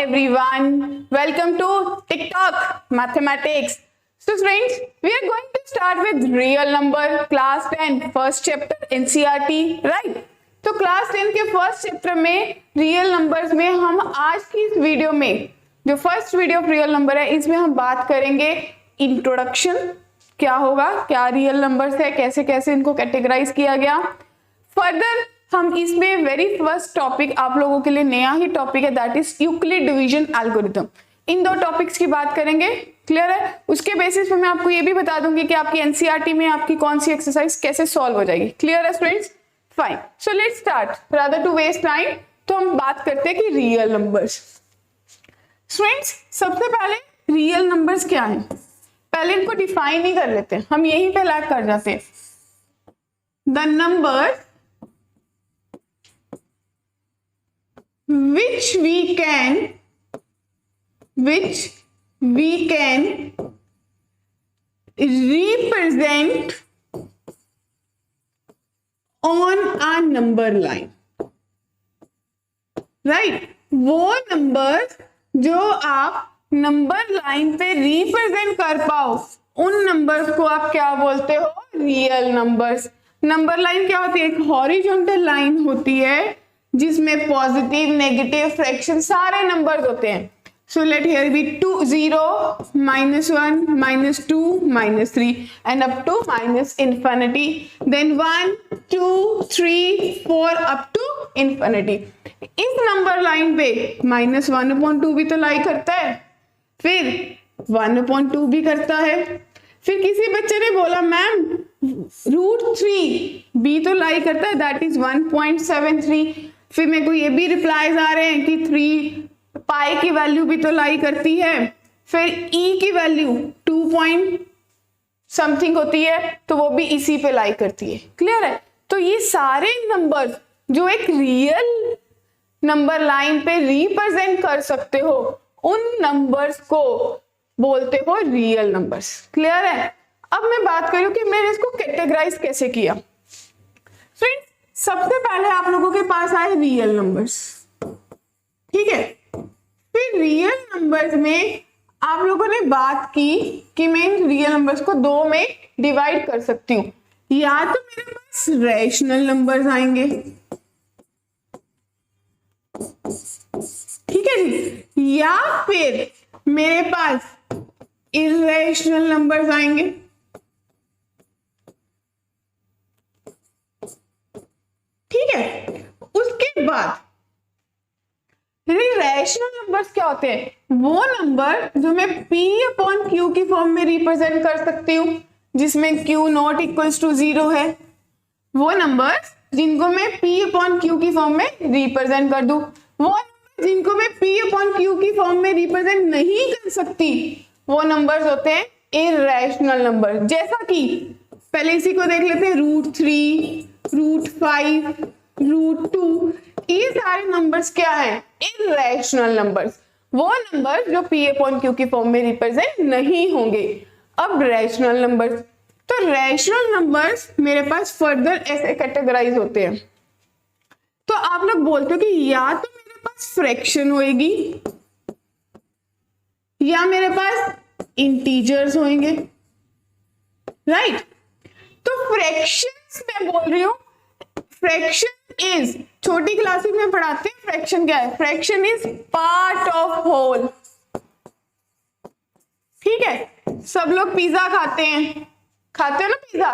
everyone, welcome to TikTok Mathematics. So friends, we are going to start with real number class 10 first chapter NCERT, right? तो class 10 के first chapter में real numbers में हम आज की इस video में जो first video of real number है इसमें हम बात करेंगे इंट्रोडक्शन, क्या होगा, क्या रियल नंबर्स है, कैसे कैसे इनको कैटेगराइज किया गया। फर्दर हम इसमें वेरी फर्स्ट टॉपिक आप लोगों के लिए नया ही टॉपिक है, that is Euclid division algorithm. इन दो टॉपिक्स की बात करेंगे, क्लियर है। उसके बेसिस पे मैं आपको ये भी बता दूंगी कि आपकी एनसीईआरटी में आपकी कौन सी एक्सरसाइज कैसे सॉल्व हो जाएगी। क्लियर है students? Fine, so let's start rather to waste time. तो हम बात करते हैं कि रियल नंबर्स। स्टूडेंट्स सबसे पहले रियल नंबर्स क्या हैं, पहले इनको डिफाइन ही कर लेते हैं, हम यहीं पे लैग कर जाते हैं। The number which we can represent on a number line, right? वो नंबर जो आप नंबर लाइन पे रिप्रेजेंट कर पाओ उन नंबर्स को आप क्या बोलते हो? Real numbers. नंबर लाइन क्या होती है? एक हॉरिजॉन्टल लाइन होती है जिसमें पॉजिटिव, नेगेटिव, फ्रैक्शन सारे नंबर्स होते हैं। So let here be 2, 0, -1, -2, -3 and up to minus infinity, then 1, 2, 3, 4 up to infinity. इस नंबर लाइन पे -1/2 भी तो लाई करता है, फिर 1/2 भी करता है। फिर किसी बच्चे ने बोला मैम √3 भी तो लाई करता है, दैट इज 1.73। फिर मेरे को ये भी रिप्लाईज आ रहे हैं कि 3 पाई की वैल्यू भी तो लाई करती है, फिर ई की वैल्यू 2 पॉइंट समथिंग होती है तो वो भी इसी पे लाई करती है। क्लियर है? तो ये सारे नंबर जो एक रियल नंबर लाइन पे रिप्रेजेंट कर सकते हो उन नंबर्स को बोलते हो रियल नंबर्स। क्लियर है? अब मैं बात करूं कि मैंने इसको कैटेगराइज कैसे किया। फ्रेंड्स सबसे पहले आप लोगों के पास आए रियल नंबर्स, ठीक है। फिर रियल नंबर्स में आप लोगों ने बात की कि मैं इन रियल नंबर्स को दो में डिवाइड कर सकती हूँ, या तो मेरे पास रैशनल नंबर्स आएंगे, ठीक है जी, या फिर मेरे पास इर्रेशनल नंबर्स आएंगे। ठीक है, उसके बाद रैशनल नंबर्स क्या होते हैं? वो नंबर जो मैं P/Q की फॉर्म में रिप्रेजेंट कर सकती हूँ, जिसमें Q नॉट इक्वल्स टू 0 है। वो नंबर जिनको मैं P/Q की फॉर्म में रिप्रेजेंट कर दूं, वो जिनको मैं P/Q की फॉर्म में रिप्रेजेंट नहीं कर सकती वो नंबर्स होते हैं इर्रेशनल नंबर। जैसा कि पहले इसी को देख लेते हैं, √3, √5, √2, ये सारे नंबर्स क्या है? Irrational numbers. वो नंबर जो P/Q की फॉर्म में रिप्रेजेंट नहीं होंगे। अब रैशनल नंबर्स, तो रैशनल नंबर्स मेरे पास फर्दर ऐसे कैटेगराइज होते हैं। तो आप लोग बोलते हो कि या तो मेरे पास फ्रैक्शन होएगी या मेरे पास इंटीजर्स होंगे, राइट? तो फ्रैक्शंस मैं बोल रही हूं, फ्रैक्शन इज, छोटी क्लासेस में पढ़ाते हैं फ्रैक्शन क्या है। Fraction is part of whole, ठीक है। सब लोग पिज्जा खाते हैं, खाते हो ना पिज्जा।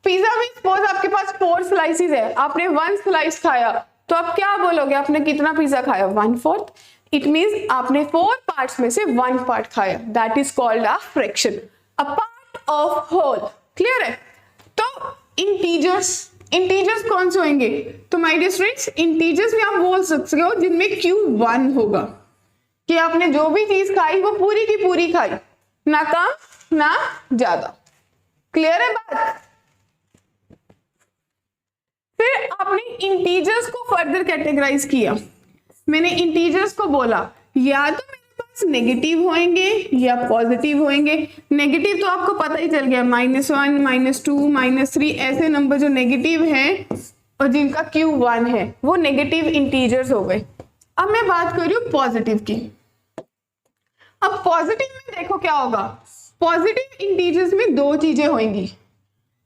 पिज्जा में सपोज आपके पास 4 स्लाइसेस है, आपने 1 स्लाइस खाया तो आप क्या बोलोगे? आपने कितना पिज्जा खाया? 1/4। इट मीन्स आपने 4 पार्ट्स में से 1 पार्ट खाया, that is called a fraction, a part of whole. Clear है? तो इंटीजर्स कौन से होंगे? तो माय डियर स्टूडेंट्स, इंटीजर्स भी आप बोल सकते हो जिनमें Q 1 होगा, कि आपने जो भी चीज खाई वो पूरी की पूरी खाई, ना कम ना ज्यादा। क्लियर है बात? फिर आपने इंटीजर्स को फर्दर कैटेगराइज किया। मैंने इंटीजर्स को बोला या तो मेरे पास नेगेटिव होंगे या पॉजिटिव होंगे। नेगेटिव तो आपको पता ही चल गया, -1, -2, -3 ऐसे नंबर जो नेगेटिव हैं और जिनका Q 1 है वो नेगेटिव इंटीजर्स हो गए। अब मैं बात कर रही हूँ पॉजिटिव की। अब पॉजिटिव में देखो क्या होगा, पॉजिटिव इंटीजर्स में दो चीजें होंगी,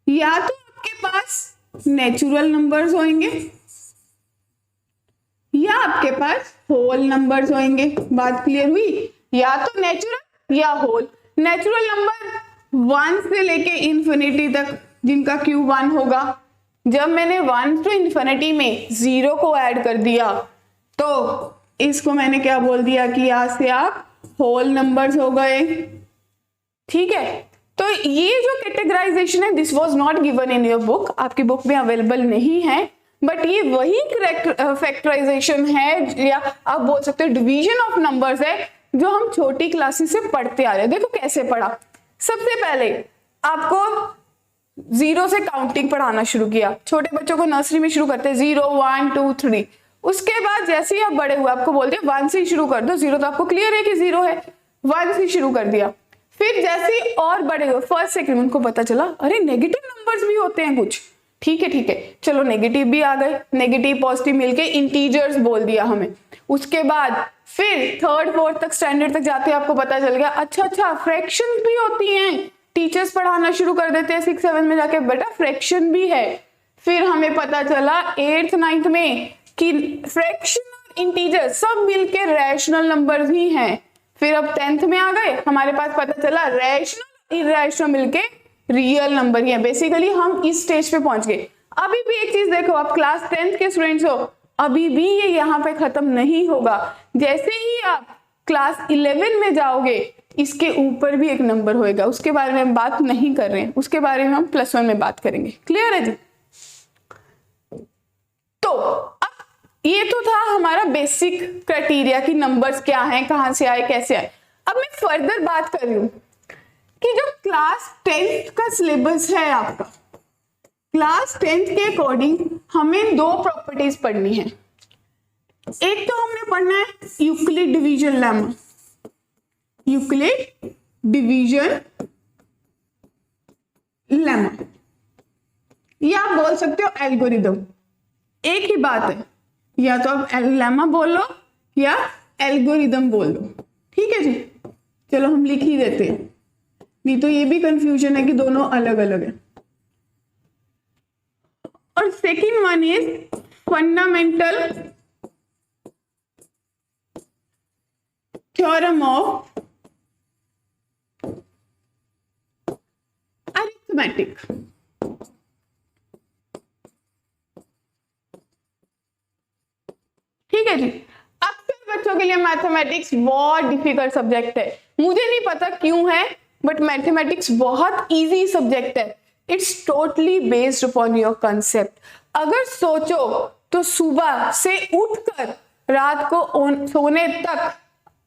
या तो आपके पास नेचुरल नंबर्स होंगे या आपके पास होल नंबर्स होंगे। बात क्लियर हुई? या तो नेचुरल या होल। नेचुरल नंबर 1 से लेके इंफिनिटी तक जिनका क्यूब 1 होगा। जब मैंने 1 टू इंफिनिटी में 0 को ऐड कर दिया तो इसको मैंने क्या बोल दिया कि यहां से आप होल नंबर्स हो गए। ठीक है, तो ये जो कैटेगराइजेशन है this was not given in your book, आपकी बुक में अवेलेबल नहीं है, बट ये वही करेक्ट फैक्टराइजेशन है या आप बोल सकते हो डिवीजन ऑफ नंबर्स है जो हम छोटी क्लासेस से पढ़ते आ रहे हैं। देखो कैसे पढ़ा, सबसे पहले आपको 0 से काउंटिंग पढ़ाना शुरू किया। छोटे बच्चों को नर्सरी में शुरू करते हैं 0 1 2 3। उसके बाद जैसे ही आप बड़े हुए आपको बोलते हैं 1 से ही शुरू कर दो, 0 तो आपको क्लियर है कि 0 है, 1 से शुरू कर दिया। फिर जैसे ही और बड़े हुए फर्स्ट सेकंड उनको पता चला अरे नेगेटिव नंबर्स भी होते हैं कुछ। ठीक है, चलो नेगेटिव भी आ गए, नेगेटिव पॉजिटिव मिलके इंटीजर्स बोल दिया हमें। उसके बाद फिर थर्ड फोर्थ तक स्टैंडर्ड तक जाते आपको पता चल गया अच्छा फ्रैक्शन भी होती हैं। टीचर्स पढ़ाना शुरू कर देते हैं 6 7 में जाके बेटा फ्रैक्शन भी है। फिर हमें पता चला 8th 9th में कि फ्रैक्शन और इंटीजर सब मिलके रैशनल नंबर्स ही हैं। फिर अब 10th में आ गए, हमारे पास पता चला रैशनल इरैशनल मिलके रियल नंबर ही है। बेसिकली हम इस स्टेज पे पहुंच गए। अभी भी एक चीज देखो, आप क्लास 10th के स्टूडेंट्स हो, अभी भी ये यहाँ पे खत्म नहीं होगा। जैसे ही आप क्लास 11 में जाओगे इसके ऊपर भी एक नंबर होएगा, उसके बारे में हम बात नहीं कर रहे हैं, उसके बारे में हम +1 में बात करेंगे। क्लियर है जी? तो अब ये तो था हमारा बेसिक क्राइटेरिया कि नंबर्स क्या हैं, कहां से आए, कैसे आए। अब मैं फर्दर बात कर रही हूं कि जो क्लास 10th का सिलेबस है आपका, क्लास 10th के अकॉर्डिंग हमें 2 प्रॉपर्टीज पढ़नी है। एक तो हमने पढ़ना है Euclid division lemma, Euclid division lemma, या आप बोल सकते हो एल्गोरिदम, एक ही बात है, या तो आप लेमा बोल लो या एल्गोरिदम बोल लो। ठीक है जी, चलो हम लिख ही देते हैं, नहीं तो ये भी कंफ्यूजन है कि दोनों अलग अलग है। और second one is fundamental theorem of arithmetic. ठीक है जी, अक्सर बच्चों के लिए मैथमेटिक्स बहुत डिफिकल्ट सब्जेक्ट है, मुझे नहीं पता क्यों है, बट मैथमेटिक्स बहुत इजी सब्जेक्ट है। It's totally based upon your concept. अगर सोचो तो सुबह से उठकर रात को सोने तक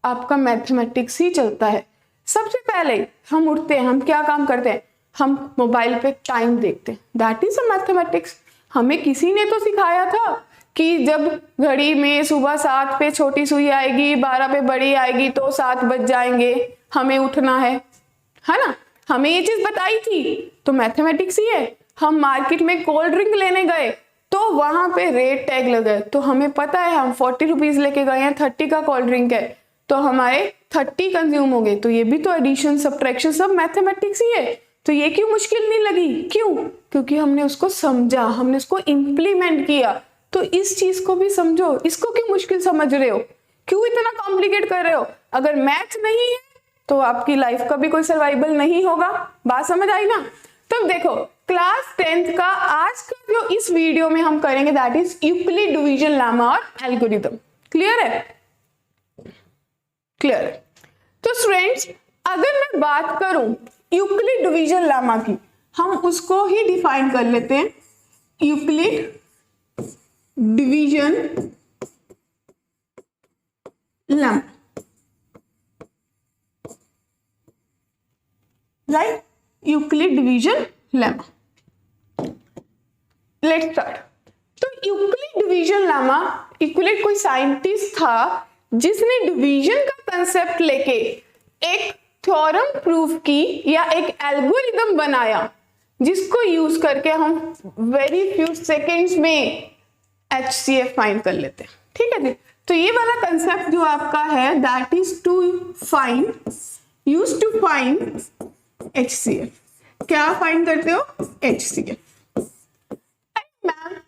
आपका मैथमेटिक्स ही चलता है। सबसे पहले हम उठते हैं, हम क्या काम करते हैं, हम मोबाइल पे टाइम देखते हैं, दैट इज अ मैथमेटिक्स। हमें किसी ने तो सिखाया था कि जब घड़ी में सुबह 7 पे छोटी सुई आएगी, 12 पे बड़ी आएगी तो 7 बज जाएंगे, हमें उठना है ना, हमें ये चीज बताई थी, तो मैथमेटिक्स ही है। हम मार्केट में कोल्ड ड्रिंक लेने गए तो वहां पे रेट टैग लगे, तो हमें पता है हम 40 रुपीज लेके गए हैं, 30 का कोल्ड ड्रिंक है, तो हमारे 30 कंज्यूम हो गए, तो ये भी तो एडिशन सब्ट्रैक्शन सब मैथमेटिक्स ही है। तो ये क्यों मुश्किल नहीं लगी, क्यों? क्योंकि हमने उसको समझा, हमने उसको इम्प्लीमेंट किया। तो इस चीज को भी समझो, इसको क्यों मुश्किल समझ रहे हो, क्यों इतना कॉम्प्लिकेट कर रहे हो? अगर मैथ नहीं है तो आपकी लाइफ का भी कोई सर्वाइवल नहीं होगा। बात समझ आई ना? तो देखो क्लास 10th का आज का जो इस वीडियो में हम करेंगे that is Euclid division lemma और एल्गोरिथम। क्लियर है? क्लियर है। तो स्टूडेंट्स अगर मैं बात करूं यूक्लिड डिवीजन लेमा की, हम उसको ही डिफाइन कर लेते हैं, Euclid division lemma, right? Euclid division lemma, let's start. तो यूक्लिड डिवीजन लेमा, यूक्लिड कोई साइंटिस्ट था जिसने डिवीजन का कंसेप्ट लेके एक थ्योरम प्रूव की या एक एल्गोरिथम बनाया, जिसको यूज करके हम वेरी फ्यू सेकेंड्स में HCF फाइंड कर लेते हैं। ठीक है जी, तो ये वाला कंसेप्ट जो आपका है that is to find, use to find HCF। क्या फाइंड करते हो? HCF। मैम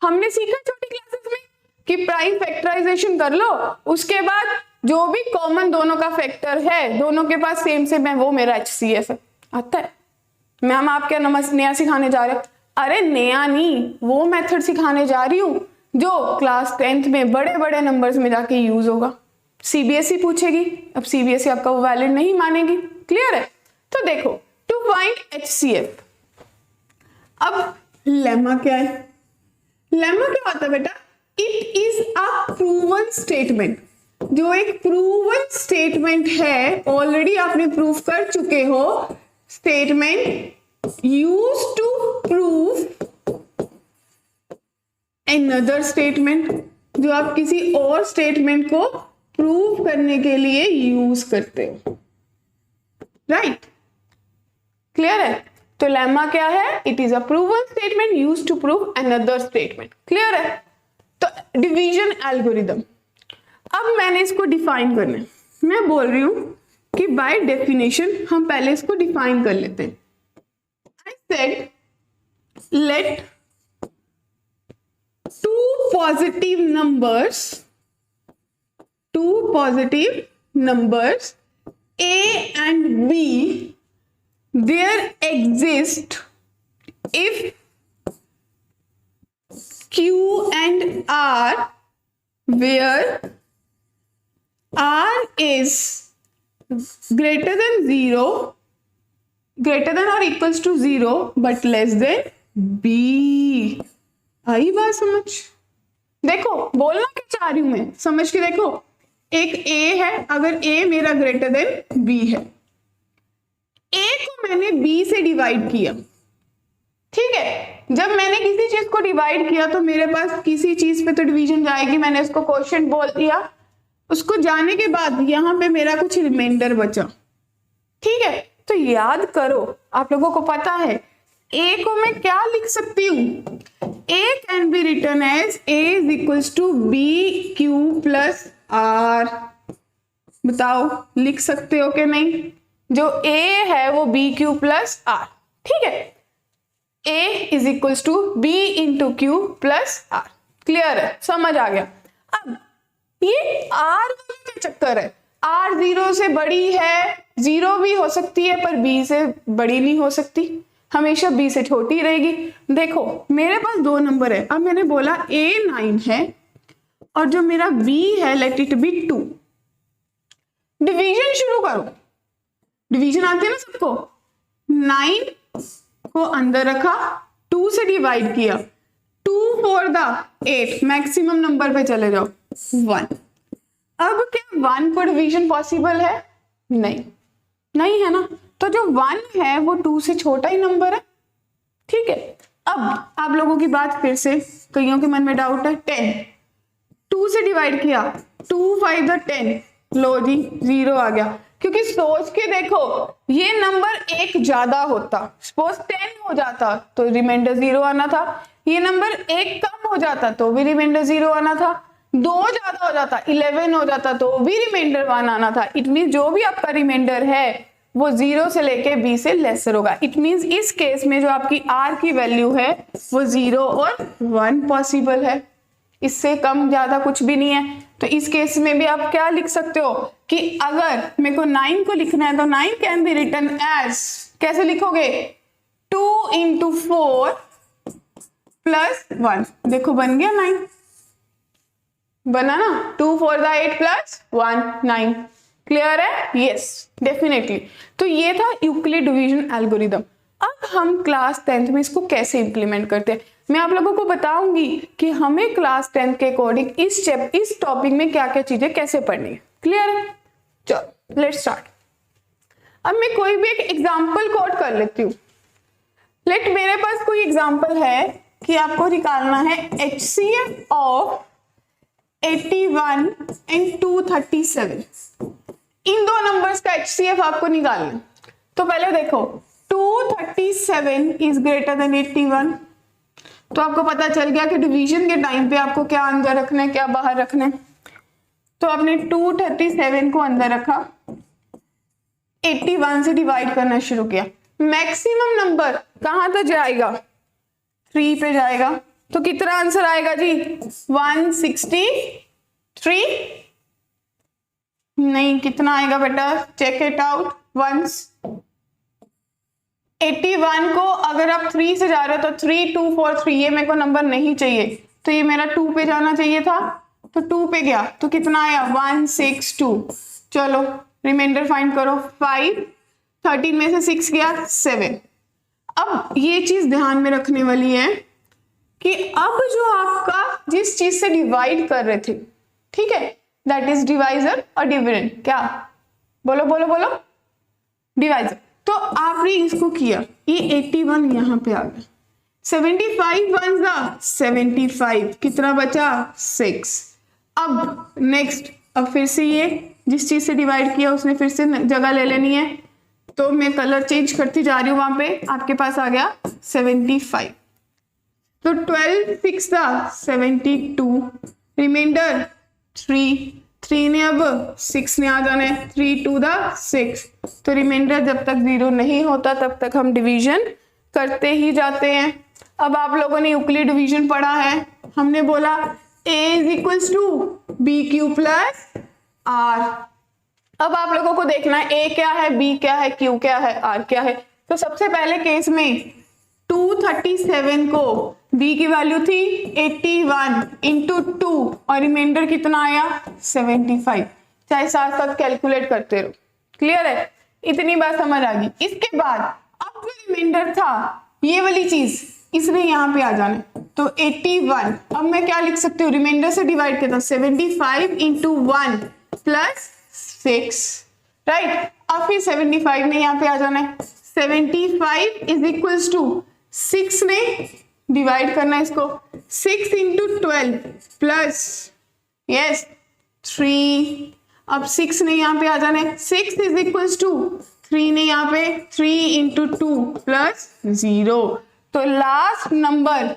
हमने सीखा छोटी क्लासेस में कि प्राइम फैक्टराइजेशन कर लो, उसके बाद जो भी कॉमन दोनों का फैक्टर है, दोनों के पास सेम सेम है, वो मेरा HCF है। आता है? मैम आप क्या नया सिखाने जा रहे हो? अरे नया नहीं, वो मेथड सिखाने जा रही हूँ जो क्लास 10th में बड़े बड़े नंबर्स में जाके यूज होगा। CBSE पूछेगी, अब CBSE आपका वो वैलिड नहीं मानेगी। क्लियर है? तो देखो, टू फाइंड HCF, अब लेमा क्या है? लेमा क्या होता है बेटा? It is a proven statement. जो एक प्रूवन स्टेटमेंट है, ऑलरेडी आपने प्रूफ कर चुके हो, statement use to prove another statement, जो आप किसी और स्टेटमेंट को प्रूव करने के लिए यूज करते हो। राइट? क्लियर है? तो लेमा क्या है? It is a proven statement use to prove another statement. Clear है? तो डिवीजन एल्गोरिदम, अब मैंने इसको डिफाइन करना है। मैं बोल रही हूं कि बाय डेफिनेशन हम पहले इसको डिफाइन कर लेते हैं। I said let two positive numbers A and B there exist if Q and R, where R is greater than 0, greater than or equals to 0 but less than B। आई बात समझ? देखो बोलना क्या चाह रही हूं मैं, समझ के देखो। एक A है, अगर A मेरा ग्रेटर देन B है, A को मैंने B से डिवाइड किया, ठीक है? जब मैंने किसी चीज को डिवाइड किया तो मेरे पास किसी चीज पे तो डिवीजन जाएगी। मैंने इसको क्वोशिएंट बोल दिया, उसको जाने के बाद यहाँ पे मेरा कुछ रिमाइंडर बचा, ठीक है? तो याद करो, आप लोगों को पता है A को मैं क्या लिख सकती हूँ? A can be written as A is equals to BQ plus R। बताओ लिख सकते हो कि नहीं? जो A है वो BQ प्लस R, ठीक है? A is equals to B into Q plus R। Clear है? समझ आ गया? अब ये R का चक्कर है, R 0 से बड़ी है, 0 भी हो सकती है पर B से बड़ी नहीं हो सकती, हमेशा B से छोटी रहेगी। देखो मेरे पास दो नंबर है, अब मैंने बोला A 9 है और जो मेरा B है लेट इट बी 2। डिवीजन शुरू करो, डिवीजन आते हैं ना सबको। 9 को अंदर रखा, 2 से डिवाइड किया, 2 4 द 8, मैक्सिमम नंबर पे चले जाओ 1। अब क्या 1 को डिवीजन पॉसिबल है? नहीं, नहीं है ना। तो जो 1 है वो 2 से छोटा ही नंबर है, ठीक है? अब आप लोगों की बात फिर से, कईयों के मन में डाउट है, 10 2 से डिवाइड किया, 2 5 द 10, लो जी 0 आ गया। क्योंकि सोच के देखो, ये नंबर एक ज्यादा होता, सपोज 10 हो जाता तो रिमाइंडर 0 आना था, ये नंबर एक कम हो जाता तो भी रिमाइंडर 0 आना था, 2 ज्यादा हो जाता 11 हो जाता तो भी रिमाइंडर 1 आना था। इट मीन जो भी आपका रिमाइंडर है वो 0 से लेके B से लेसर होगा। इट मीन्स इस केस में जो आपकी R की वैल्यू है वो 0 और 1 पॉसिबल है, इससे कम ज्यादा कुछ भी नहीं है। तो इस केस में भी आप क्या लिख सकते हो कि अगर मेरे को 9 को लिखना है तो 9 कैन बी रिटन एज, कैसे लिखोगे? 2 इंटू 4 प्लस 1। देखो बन गया 9, बना ना? 2 4 द 8 प्लस 1 9। क्लियर है? Yes definitely. तो ये था यूक्लिड डिवीजन एल्गोरिदम। अब हम क्लास 10th में इसको कैसे इंप्लीमेंट करते हैं, मैं आप लोगों को बताऊंगी कि हमें क्लास 10th के अकॉर्डिंग इस टॉपिक में क्या क्या चीजें कैसे पढ़नी है। क्लियर है? चलो लेट्स स्टार्ट। अब मैं कोई भी एक एग्जांपल कोट कर लेती हूँ। लेट मेरे पास कोई एग्जांपल है कि आपको निकालना है HCF ऑफ 81 एंड 237। इन दो नंबर्स का HCF आपको निकालना है। तो पहले देखो 237 इज ग्रेटर देन 81, तो आपको पता चल गया कि डिवीजन के टाइम पे आपको क्या अंदर रखना है क्या बाहर रखना है। तो आपने 237 को अंदर रखा, 81 से डिवाइड करना शुरू किया। मैक्सिमम नंबर कहां तक जाएगा? 3 पे जाएगा। तो कितना आंसर आएगा जी? 163? नहीं, कितना आएगा बेटा? Check it out once. 81 को अगर आप 3 से जा रहे हो तो 3 2 4 3, ये मेरे को नंबर नहीं चाहिए, तो ये मेरा 2 पे जाना चाहिए था, तो 2 पे गया तो कितना आया? 162। चलो रिमाइंडर फाइंड करो। 5, 13 में से 6 गया 7। अब ये चीज ध्यान में रखने वाली है कि अब जो आपका जिस चीज से डिवाइड कर रहे थे, ठीक है, दैट इज डिवाइजर और डिविडेंड। क्या? बोलो बोलो बोलो। डिवाइजर। तो आपने इसको किया, ये 81 यहां पे आ गया, 75 वन जा 75, कितना बचा? 6। अब नेक्स्ट, अब फिर से ये जिस चीज से डिवाइड किया उसने फिर से जगह ले लेनी है, तो मैं कलर चेंज करती जा रही हूँ। वहां पे आपके पास आ गया 75। तो 12 6 था 72, रिमाइंडर 3 ने अब 6 ने आ जाना है, 3 2 6। तो रिमाइंडर जब तक 0 नहीं होता तब तक हम डिवीजन करते ही जाते हैं। अब आप लोगों ने यूक्लिड डिवीजन पढ़ा है, हमने बोला a is equals to B Q plus R. अब आप लोगों को देखना है a क्या है, b क्या है, q क्या है, r क्या है। तो सबसे पहले केस में 237 को b की वैल्यू थी 81 इंटू 2 और रिमाइंडर कितना आया? 75। चाहे साथ साथ कैलकुलेट करते रहो। क्लियर है? इतनी बात समझ आ गई। इसके बाद अब जो रिमाइंडर था ये वाली चीज, इसने यहाँ पे आ जाना है, तो 81। अब मैं क्या लिख सकती हूँ? रिमाइंडर से डिवाइड किया था 75 इंटू 1 प्लस 6, राइट। अब फिर 75 ने यहाँ पे आ जाना है, 75 इज इक्वल्स टू 6 ने डिवाइड करना है इसको, 6 इंटू 12 प्लस यस 3। अब 6 ने यहाँ पे आ जाना है, 6 इज इक्वल्स टू 3 ने यहाँ पे 3 इंटू 2 प्लस 0। तो लास्ट नंबर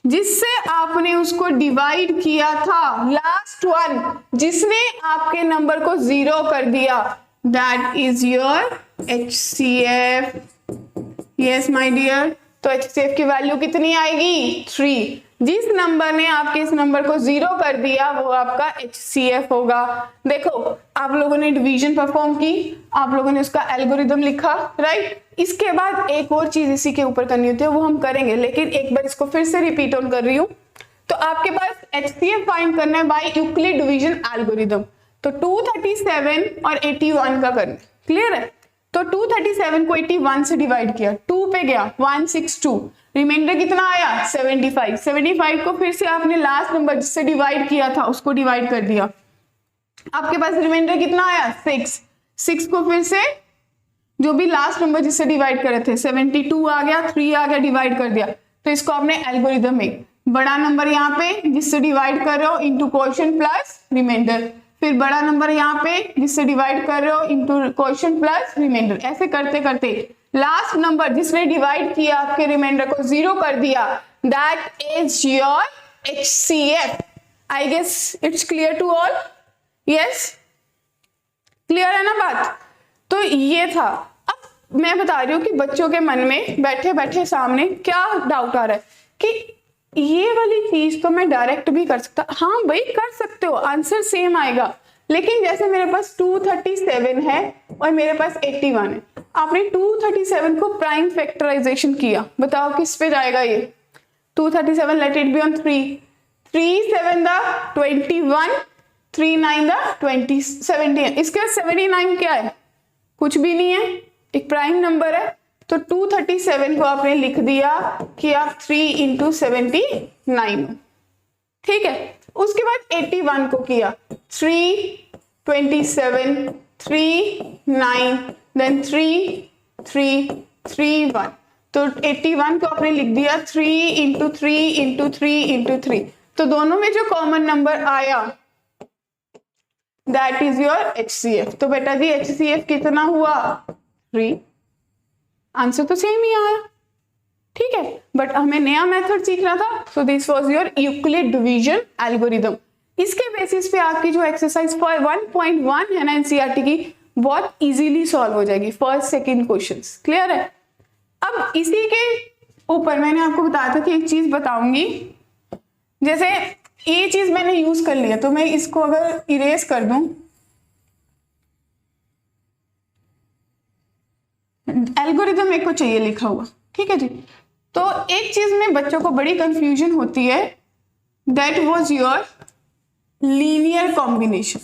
जिससे आपने उसको डिवाइड किया था, लास्ट वन जिसने आपके नंबर को 0 कर दिया, that is your HCF। Yes my dear. तो HCF की वैल्यू कितनी आएगी? 3। जिस नंबर ने आपके इस नंबर को 0 कर दिया वो आपका HCF होगा। देखो आप लोगों ने डिवीजन परफॉर्म की, आप लोगों ने उसका एल्गोरिदम लिखा, राइट। इसके बाद एक और चीज इसी के ऊपर करनी होती है, वो हम करेंगे, लेकिन एक बार इसको फिर से रिपीट ऑन कर रही हूँ। तो आपके पास HCF फाइंड करना है बाय यूक्लिड डिवीजन एल्गोरिदम। तो 237 और 81 का करना है। क्लियर है? तो 237 को 81 से डिवाइड किया, 2 पे गया 162, रिमाइंडर कितना आया? 75। 75 को फिर से आपने लास्ट नंबर जिससे डिवाइड किया था उसको डिवाइड कर दिया, आपके पास रिमाइंडर कितना आया? 6। 6 को फिर से जो भी लास्ट नंबर जिससे डिवाइड करे थे 72 आ गया, 3 आ गया, डिवाइड कर दिया। तो इसको आपने एल्गोरिदम में बड़ा नंबर यहाँ पे जिससे डिवाइड कर रहे हो इंटू क्वोशिएंट प्लस रिमाइंडर, फिर बड़ा नंबर यहाँ पे जिससे डिवाइड कर रहे हो इंटू क्वोशिएंट प्लस रिमाइंडर। ऐसे करते करते लास्ट नंबर जिसने डिवाइड किया आपके रिमाइंडर को 0 कर दिया, that is your HCF। I guess it's clear to all. Yes, clear है ना बात? तो ये था। अब मैं बता रही हूँ कि बच्चों के मन में बैठे बैठे सामने क्या डाउट आ रहा है कि ये वाली चीज तो मैं डायरेक्ट भी कर सकता। हाँ भाई कर सकते हो, आंसर सेम आएगा, लेकिन जैसे मेरे पास 237 है और मेरे पास 81 है, आपने 237 को प्राइम फैक्टराइजेशन किया, बताओ किस पे जाएगा ये? 237 लेट इट बी ऑन 3, 3 7 दा 21, 3 9 दा 20 70। इसके बाद 79 क्या है? कुछ भी नहीं है, एक प्राइम नंबर है। तो 237 को आपने लिख दिया कि आप 3 इंटू 79, ठीक है। उसके बाद 81 को किया 3 27 3 9 देन 3 3 3 1। तो 81 को आपने लिख दिया 3 इंटू 3 इंटू 3 इंटू 3। तो दोनों में जो कॉमन नंबर आया दैट इज योर HCF। तो बेटा जी HCF कितना हुआ? 3। आंसर तो सेम ही आया। ठीक है, बट हमें नया मेथड सीखना था, सो this was your Euclid division algorithm. इसके बेसिस पे आपकी जो एक्सरसाइज 1.1 है ना एनसीईआरटी की, बहुत इजीली सॉल्व हो जाएगी, फर्स्ट सेकंड क्वेश्चंस। क्लियर है? अब इसी के ऊपर मैंने आपको बताया था कि एक चीज बताऊंगी, जैसे ये चीज मैंने यूज कर लिया, तो मैं इसको अगर इरेज कर दूं, एल्गोरिदम मेरे को चाहिए लिखा हुआ, ठीक है जी। तो एक चीज में बच्चों को बड़ी कंफ्यूजन होती है, that was your linear combination.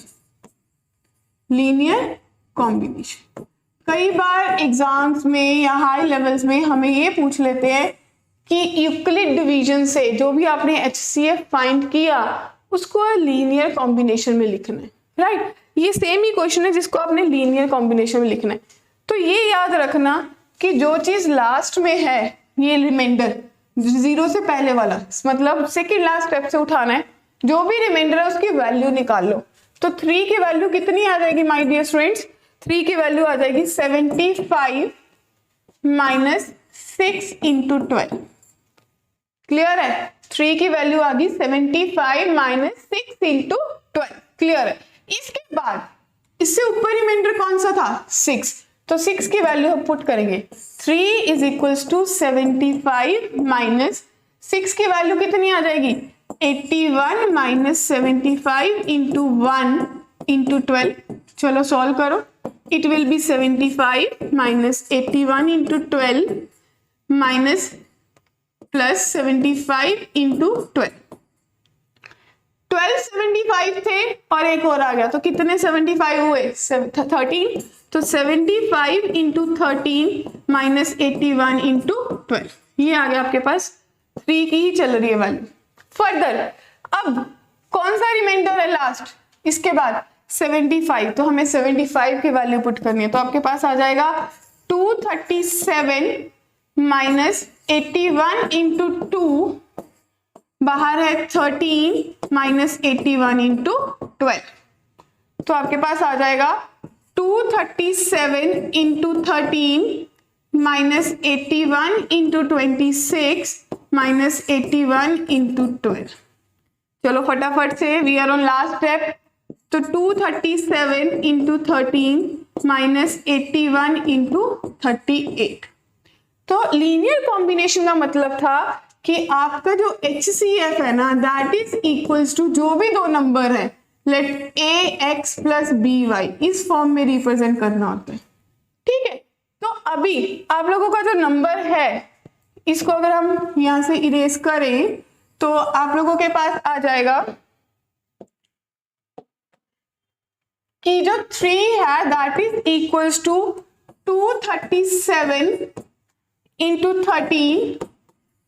Linear combination कई बार एग्जाम्स में या हाई लेवल्स में हमें ये पूछ लेते हैं कि यूक्लिड डिवीजन से जो भी आपने HCF फाइंड किया उसको लीनियर कॉम्बिनेशन में लिखना है, राइट। ये सेम ही क्वेश्चन है जिसको आपने लीनियर कॉम्बिनेशन में लिखना है। तो ये याद रखना कि जो चीज लास्ट में है, ये रिमाइंडर जीरो से पहले वाला, मतलब सेकेंड लास्ट स्टेप से उठाना है, जो भी रिमाइंडर है उसकी वैल्यू निकाल लो। तो 3 की वैल्यू कितनी आ जाएगी माय डियर स्टूडेंट्स? 3 की वैल्यू आ जाएगी 75 माइनस 6 इंटू 12। क्लियर है? 3 की वैल्यू आ गई 75 माइनस 6 इंटू 12। क्लियर है? इसके बाद इससे ऊपर रिमाइंडर कौन सा था? 6। तो 6 की वैल्यू हम पुट करेंगे, 3 इज इक्वल्स टू 75 माइनस 6 की वैल्यू कितनी आ जाएगी? 81 माइनस 75 इंटू 1 इंटू 12। चलो सॉल्व करो, it will be 75 minus 81 into 12 minus plus 75 into 12। 12 75 थे और एक और आ गया, तो कितने 75 हुए? 13। तो 75 इंटू 13 माइनस 81 इंटू 12, ये आ गया आपके पास। 3 की ही चल रही है वैल्यू। फर्दर अब कौन सा रिमाइंडर है लास्ट? इसके बाद 75, तो हमें 75 की वैल्यू पुट करनी है, तो आपके पास आ जाएगा 237 माइनस 81 इंटू 2, बाहर है 13 माइनस 81 इंटू 12, तो आपके पास आ जाएगा 237 into 13 minus 81 into 26 minus 81 into 12। चलो फटाफट से, we are on last step. तो 237 इंटू 13 माइनस 81 इंटू 38। तो लीनियर कॉम्बिनेशन का मतलब था कि आपका जो HCF है ना, दैट इज इक्वल्स टू जो भी दो नंबर है, लेट AX प्लस BY इस फॉर्म में रिप्रेजेंट करना होता है, ठीक है। तो अभी आप लोगों का जो नंबर है, इसको अगर हम यहां से इरेज करें तो आप लोगों के पास आ जाएगा कि जो 3 है that is equals to 237 into 13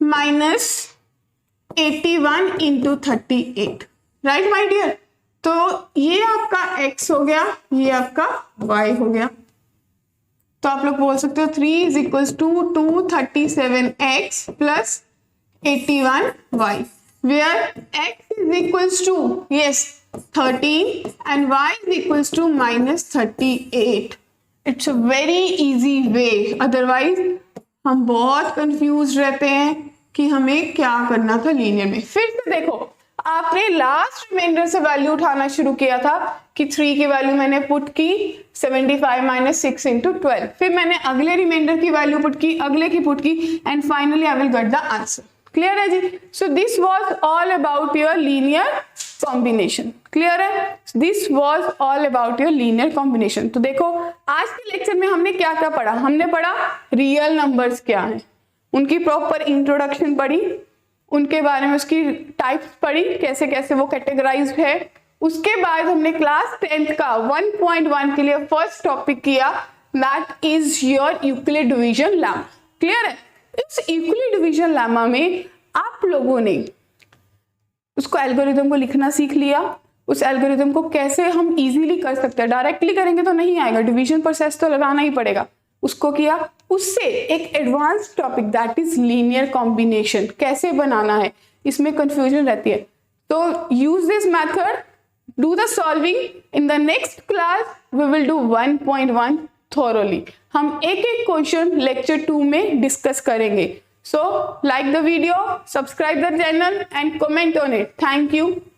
minus 81 into 38, right my dear. तो ये आपका x हो गया, ये आपका y हो गया। तो आप लोग बोल सकते हो 3 is equals to 237x plus 81y, where x is equals to yes 13 and y is equals to minus 38। It's a very easy way, otherwise हम बहुत कंफ्यूज रहते हैं कि हमें क्या करना था लीनियर में। फिर से देखो, आपने लास्ट रिमाइंडर से वैल्यू उठाना शुरू किया था कि 3 की वैल्यू मैंने पुट की 75 माइनस 6 इंटू 12, फिर मैंने अगले रिमाइंडर की वैल्यू पुट की, अगले की पुट की, and finally I will get the answer. Clear है जी? So this was all about your linear combination. Clear है? This was all about your linear combination. तो देखो आज के लेक्चर में हमने क्या क्या पढ़ा? हमने पढ़ा रियल नंबर्स क्या हैं, उनकी प्रॉपर इंट्रोडक्शन पढ़ी, उनके बारे में उसकी टाइप्स पढ़ी, कैसे कैसे वो कैटेगराइज्ड है। उसके बाद हमने क्लास 10th का 1.1 के लिए फर्स्ट टॉपिक किया, that is your Euclid division lemma. Clear है? इस यूक्लिड डिवीजन लेमा में आप लोगों ने उसको एल्गोरिथम को लिखना सीख लिया, उस एल्गोरिथम को कैसे हम इजीली कर सकते हैं, डायरेक्टली करेंगे तो नहीं आएगा, डिवीजन प्रोसेस तो लगाना ही पड़ेगा, उसको किया। उससे एक advance topic that is linear combination कैसे बनाना है, इसमें कंफ्यूजन रहती है। तो use this method, do the solving. In the next class we will do 1.1 thoroughly. हम एक एक क्वेश्चन लेक्चर 2 में डिस्कस करेंगे। So like the video, subscribe the channel and comment on it. Thank you.